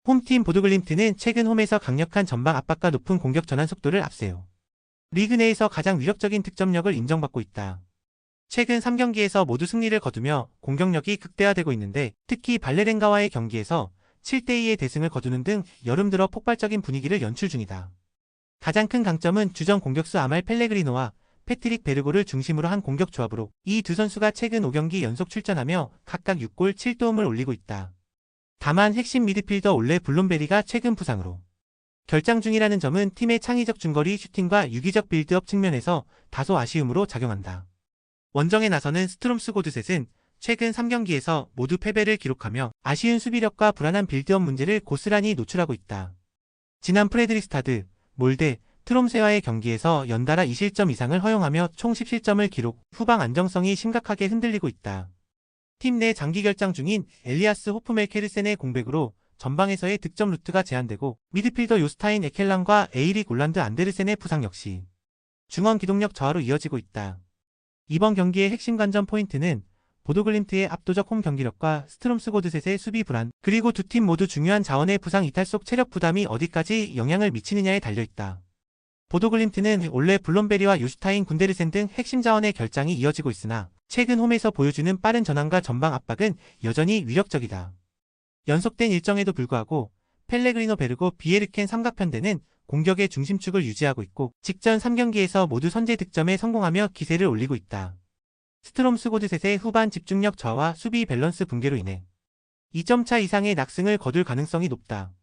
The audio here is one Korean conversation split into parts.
홈팀 보도글림트는 최근 홈에서 강력한 전방 압박과 높은 공격 전환 속도를 앞세워 리그 내에서 가장 위력적인 득점력을 인정받고 있다. 최근 3경기에서 모두 승리를 거두며 공격력이 극대화되고 있는데 특히 발레렌가와의 경기에서 7대2의 대승을 거두는 등 여름 들어 폭발적인 분위기를 연출 중이다. 가장 큰 강점은 주전 공격수 아말 펠레그리노와 패트릭 베르고를 중심으로 한 공격 조합으로 이 두 선수가 최근 5경기 연속 출전하며 각각 6골 7도움을 올리고 있다. 다만 핵심 미드필더 올레 블룸베리가 최근 부상으로 결장 중이라는 점은 팀의 창의적 중거리 슈팅과 유기적 빌드업 측면에서 다소 아쉬움으로 작용한다. 원정에 나서는 스트롬스 고드셋은 최근 3경기에서 모두 패배를 기록하며 아쉬운 수비력과 불안한 빌드업 문제를 고스란히 노출하고 있다. 지난 프레드리스타드, 몰데, 트롬세와의 경기에서 연달아 2실점 이상을 허용하며 총 10실점을 기록, 후방 안정성이 심각하게 흔들리고 있다. 팀 내 장기 결장 중인 엘리아스 호프멜케르센의 공백으로 전방에서의 득점 루트가 제한되고 미드필더 요스타인 에켈란과 에이릭 올란드 안데르센의 부상 역시 중원 기동력 저하로 이어지고 있다. 이번 경기의 핵심 관전 포인트는 보도글림트의 압도적 홈 경기력과 스트롬스 고드셋의 수비 불안, 그리고 두 팀 모두 중요한 자원의 부상 이탈 속 체력 부담이 어디까지 영향을 미치느냐에 달려있다. 보도글림트는 올레 블롬베리와 요슈타인 군데르센 등 핵심 자원의 결장이 이어지고 있으나 최근 홈에서 보여주는 빠른 전환과 전방 압박은 여전히 위력적이다. 연속된 일정에도 불구하고 펠레그리노 베르고 비에르켄 삼각편대는 공격의 중심축을 유지하고 있고 직전 3경기에서 모두 선제 득점에 성공하며 기세를 올리고 있다. 스트롬스 고드셋의 후반 집중력 저하와 수비 밸런스 붕괴로 인해 2점 차 이상의 낙승을 거둘 가능성이 높다.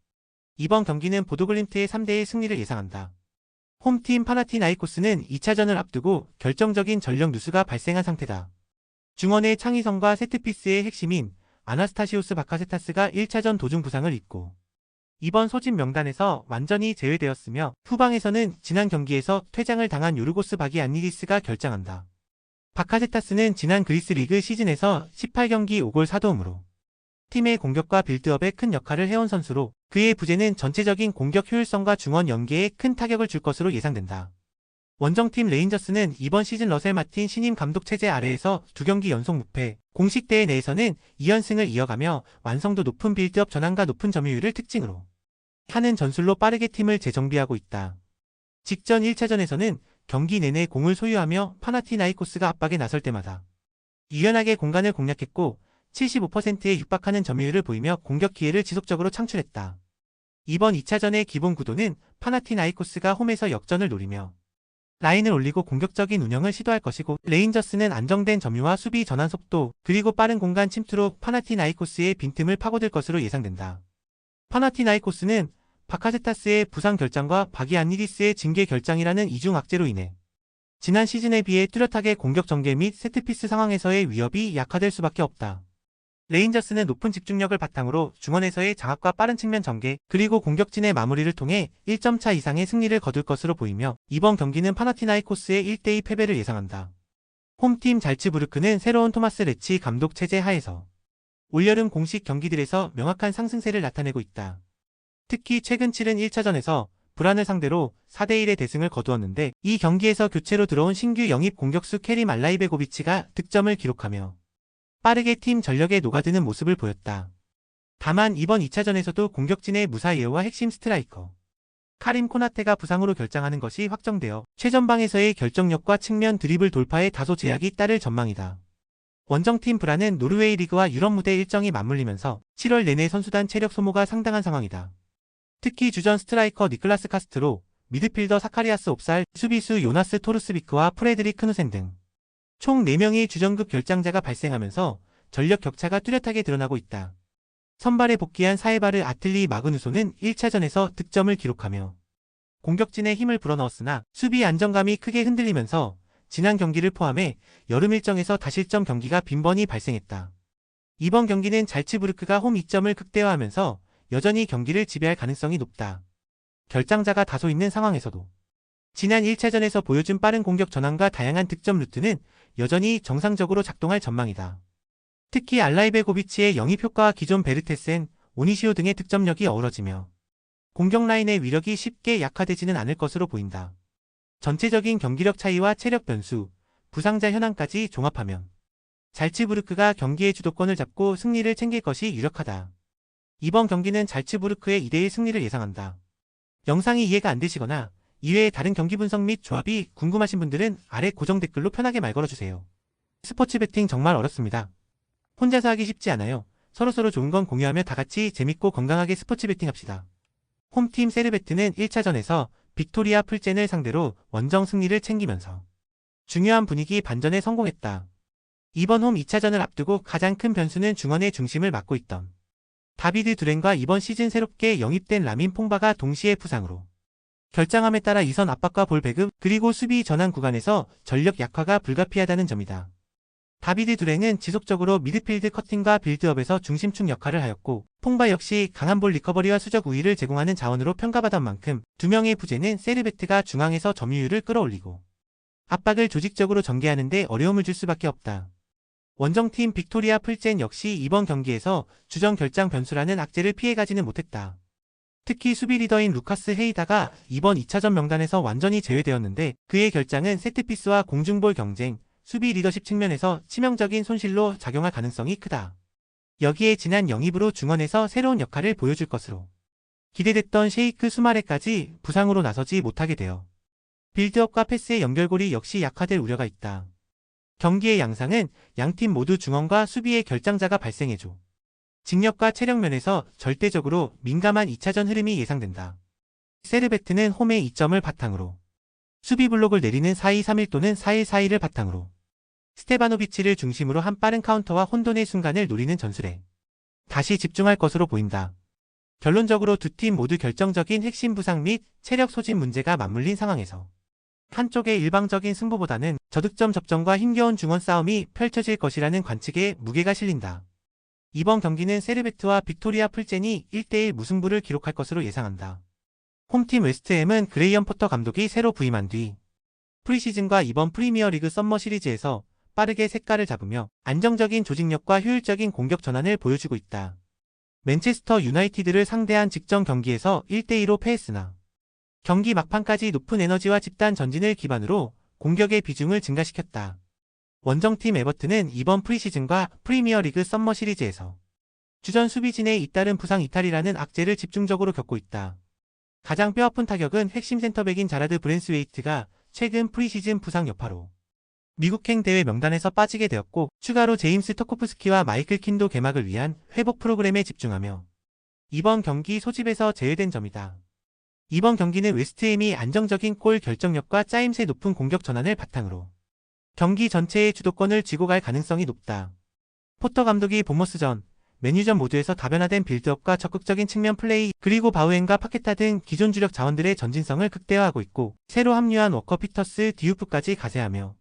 이번 경기는 보도글림트의 3대1 승리를 예상한다. 홈팀 파나티나이코스는 2차전을 앞두고 결정적인 전력 누수가 발생한 상태다. 중원의 창의성과 세트피스의 핵심인 아나스타시오스 바카세타스가 1차전 도중 부상을 입고 이번 소집 명단에서 완전히 제외되었으며 후방에서는 지난 경기에서 퇴장을 당한 요르고스 바기안니디스가 결장한다. 바카세타스는 지난 그리스 리그 시즌에서 18경기 5골 4도움으로 팀의 공격과 빌드업에 큰 역할을 해온 선수로 그의 부재는 전체적인 공격 효율성과 중원 연계에 큰 타격을 줄 것으로 예상된다. 원정팀 레인저스는 이번 시즌 러셀 마틴 신임 감독 체제 아래에서 2경기 연속 무패, 공식 대회 내에서는 2연승을 이어가며 완성도 높은 빌드업 전환과 높은 점유율을 특징으로 하는 전술로 빠르게 팀을 재정비하고 있다. 직전 1차전에서는 경기 내내 공을 소유하며 파나티나이코스가 압박에 나설 때마다 유연하게 공간을 공략했고 75%에 육박하는 점유율을 보이며 공격 기회를 지속적으로 창출했다. 이번 2차전의 기본 구도는 파나티나이코스가 홈에서 역전을 노리며 라인을 올리고 공격적인 운영을 시도할 것이고 레인저스는 안정된 점유와 수비 전환 속도 그리고 빠른 공간 침투로 파나티나이코스의 빈틈을 파고들 것으로 예상된다. 파나티나이코스는 바카세타스의 부상 결장과 바기안니디스의 징계 결장이라는 이중 악재로 인해 지난 시즌에 비해 뚜렷하게 공격 전개 및 세트피스 상황에서의 위협이 약화될 수밖에 없다. 레인저스는 높은 집중력을 바탕으로 중원에서의 장악과 빠른 측면 전개 그리고 공격진의 마무리를 통해 1점 차 이상의 승리를 거둘 것으로 보이며 이번 경기는 파나티나이코스의 1대2 패배를 예상한다. 홈팀 잘츠부르크는 새로운 토마스 레치 감독 체제 하에서 올여름 공식 경기들에서 명확한 상승세를 나타내고 있다. 특히 최근 치른 1차전에서 불안을 상대로 4대1의 대승을 거두었는데 이 경기에서 교체로 들어온 신규 영입 공격수 케림 알라이베고비치가 득점을 기록하며 빠르게 팀 전력에 녹아드는 모습을 보였다. 다만 이번 2차전에서도 공격진의 무사예오와 핵심 스트라이커 카림 코나테가 부상으로 결장하는 것이 확정되어 최전방에서의 결정력과 측면 드리블 돌파에 다소 제약이 따를 전망이다. 원정팀 브라는 노르웨이 리그와 유럽 무대 일정이 맞물리면서 7월 내내 선수단 체력 소모가 상당한 상황이다. 특히 주전 스트라이커 니클라스 카스트로, 미드필더 사카리아스 옵살, 수비수 요나스 토르스비크와 프레드릭 크누센 등 총 4명의 주전급 결장자가 발생하면서 전력 격차가 뚜렷하게 드러나고 있다. 선발에 복귀한 사헤바르 아틀리 마그누소는 1차전에서 득점을 기록하며 공격진에 힘을 불어넣었으나 수비 안정감이 크게 흔들리면서 지난 경기를 포함해 여름 일정에서 다실점 경기가 빈번히 발생했다. 이번 경기는 잘츠부르크가 홈 이점을 극대화하면서 여전히 경기를 지배할 가능성이 높다. 결장자가 다소 있는 상황에서도 지난 1차전에서 보여준 빠른 공격 전환과 다양한 득점 루트는 여전히 정상적으로 작동할 전망이다. 특히 알라이베고비치의 영입 효과와 기존 베르테센, 오니시오 등의 득점력이 어우러지며 공격 라인의 위력이 쉽게 약화되지는 않을 것으로 보인다. 전체적인 경기력 차이와 체력 변수, 부상자 현황까지 종합하면 잘츠부르크가 경기의 주도권을 잡고 승리를 챙길 것이 유력하다. 이번 경기는 잘츠부르크의 2대1 승리를 예상한다. 영상이 이해가 안 되시거나 이외의 다른 경기 분석 및 조합이 궁금하신 분들은 아래 고정 댓글로 편하게 말 걸어주세요. 스포츠 베팅 정말 어렵습니다. 혼자서 하기 쉽지 않아요. 서로서로 좋은 건 공유하며 다같이 재밌고 건강하게 스포츠 베팅 합시다. 홈팀 세르베트는 1차전에서 빅토리아 풀젠을 상대로 원정 승리를 챙기면서 중요한 분위기 반전에 성공했다. 이번 홈 2차전을 앞두고 가장 큰 변수는 중원의 중심을 맡고 있던 다비드 두렌과 이번 시즌 새롭게 영입된 라민 퐁바가 동시에 부상으로 결장함에 따라 이선 압박과 볼 배급 그리고 수비 전환 구간에서 전력 약화가 불가피하다는 점이다. 다비드 두렌은 지속적으로 미드필드 커팅과 빌드업에서 중심축 역할을 하였고 퐁바 역시 강한 볼 리커버리와 수적 우위를 제공하는 자원으로 평가받은 만큼 두 명의 부재는 세르베트가 중앙에서 점유율을 끌어올리고 압박을 조직적으로 전개하는 데 어려움을 줄 수밖에 없다. 원정팀 빅토리아 풀젠 역시 이번 경기에서 주전 결장 변수라는 악재를 피해가지는 못했다. 특히 수비 리더인 루카스 헤이다가 이번 2차전 명단에서 완전히 제외되었는데 그의 결장은 세트피스와 공중볼 경쟁, 수비 리더십 측면에서 치명적인 손실로 작용할 가능성이 크다. 여기에 지난 영입으로 중원에서 새로운 역할을 보여줄 것으로 기대됐던 셰이크 수마레까지 부상으로 나서지 못하게 되어 빌드업과 패스의 연결고리 역시 약화될 우려가 있다. 경기의 양상은 양팀 모두 중원과 수비의 결장자가 발생해줘 직력과 체력 면에서 절대적으로 민감한 2차전 흐름이 예상된다. 세르베트는 홈의 2점을 바탕으로 수비 블록을 내리는 4-2-3-1 또는 4-1-4-1을 바탕으로 스테바노비치를 중심으로 한 빠른 카운터와 혼돈의 순간을 노리는 전술에 다시 집중할 것으로 보인다. 결론적으로 두 팀 모두 결정적인 핵심 부상 및 체력 소진 문제가 맞물린 상황에서 한쪽의 일방적인 승부보다는 저득점 접전과 힘겨운 중원 싸움이 펼쳐질 것이라는 관측에 무게가 실린다. 이번 경기는 세르베트와 빅토리아 풀젠이 1대1 무승부를 기록할 것으로 예상한다. 홈팀 웨스트햄은 그레이엄 포터 감독이 새로 부임한 뒤 프리시즌과 이번 프리미어리그 썸머 시리즈에서 빠르게 색깔을 잡으며 안정적인 조직력과 효율적인 공격 전환을 보여주고 있다. 맨체스터 유나이티드를 상대한 직전 경기에서 1대2로 패했으나 경기 막판까지 높은 에너지와 집단 전진을 기반으로 공격의 비중을 증가시켰다. 원정팀 에버튼은 이번 프리시즌과 프리미어리그 썸머 시리즈에서 주전 수비진의 잇따른 부상 이탈이라는 악재를 집중적으로 겪고 있다. 가장 뼈아픈 타격은 핵심 센터백인 자라드 브랜스웨이트가 최근 프리시즌 부상 여파로 미국행 대회 명단에서 빠지게 되었고 추가로 제임스 터코프스키와 마이클 킨도 개막을 위한 회복 프로그램에 집중하며 이번 경기 소집에서 제외된 점이다. 이번 경기는 웨스트햄이 안정적인 골 결정력과 짜임새 높은 공격 전환을 바탕으로 경기 전체의 주도권을 쥐고 갈 가능성이 높다. 포터 감독이 보머스전, 맨유전 모두에서 다변화된 빌드업과 적극적인 측면 플레이 그리고 바우엔과 파케타 등 기존 주력 자원들의 전진성을 극대화하고 있고 새로 합류한 워커 피터스 디우프까지 가세하며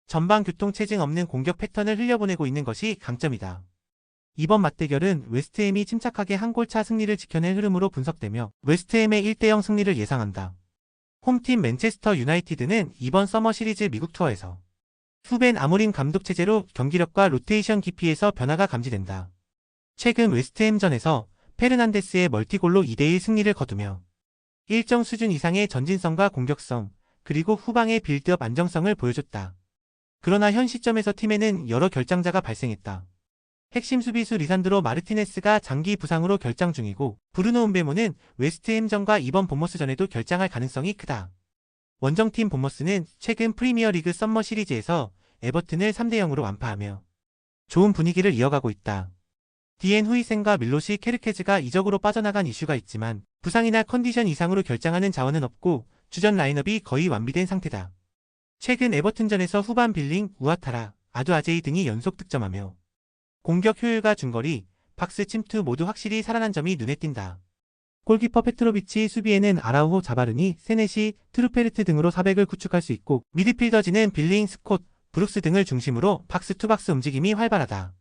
전방 교통체증 없는 공격 패턴을 흘려보내고 있는 것이 강점이다. 이번 맞대결은 웨스트햄이 침착하게 한 골차 승리를 지켜낸 흐름으로 분석되며 웨스트햄의 1대0 승리를 예상한다. 홈팀 맨체스터 유나이티드는 이번 서머 시리즈 미국 투어에서 후벤 아모림 감독 체제로 경기력과 로테이션 깊이에서 변화가 감지된다. 최근 웨스트햄전에서 페르난데스의 멀티골로 2대1 승리를 거두며 일정 수준 이상의 전진성과 공격성 그리고 후방의 빌드업 안정성을 보여줬다. 그러나 현 시점에서 팀에는 여러 결장자가 발생했다. 핵심 수비수 리산드로 마르티네스가 장기 부상으로 결장 중이고 브루노 음베모는 웨스트햄전과 이번 본머스전에도 결장할 가능성이 크다. 원정팀 본머스는 최근 프리미어리그 썸머 시리즈에서 에버튼을 3대0으로 완파하며 좋은 분위기를 이어가고 있다. 디엔 후이센과 밀로시 케르케즈가 이적으로 빠져나간 이슈가 있지만 부상이나 컨디션 이상으로 결장하는 자원은 없고 주전 라인업이 거의 완비된 상태다. 최근 에버튼전에서 후반 빌링, 우아타라, 아두 아제이 등이 연속 득점하며 공격 효율과 중거리, 박스 침투 모두 확실히 살아난 점이 눈에 띈다. 골키퍼 페트로비치 수비에는 아라우호 자바르니, 세네시, 트루페르트 등으로 사백을 구축할 수 있고 미드필더진은 빌링, 스콧, 브룩스 등을 중심으로 박스 투 박스 움직임이 활발하다.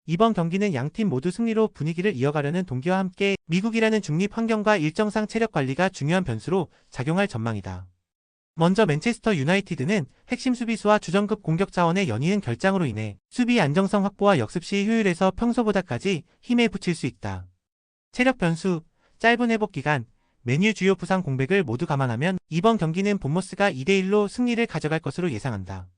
이번 경기는 양팀 모두 승리로 분위기를 이어가려는 동기와 함께 미국이라는 중립 환경과 일정상 체력 관리가 중요한 변수로 작용할 전망이다. 먼저 맨체스터 유나이티드는 핵심 수비수와 주전급 공격 자원의 연이은 결장으로 인해 수비 안정성 확보와 역습 시 효율에서 평소보다까지 힘에 붙일 수 있다. 체력 변수, 짧은 회복 기간, 메뉴 주요 부상 공백을 모두 감안하면 이번 경기는 본머스가 2대1로 승리를 가져갈 것으로 예상한다.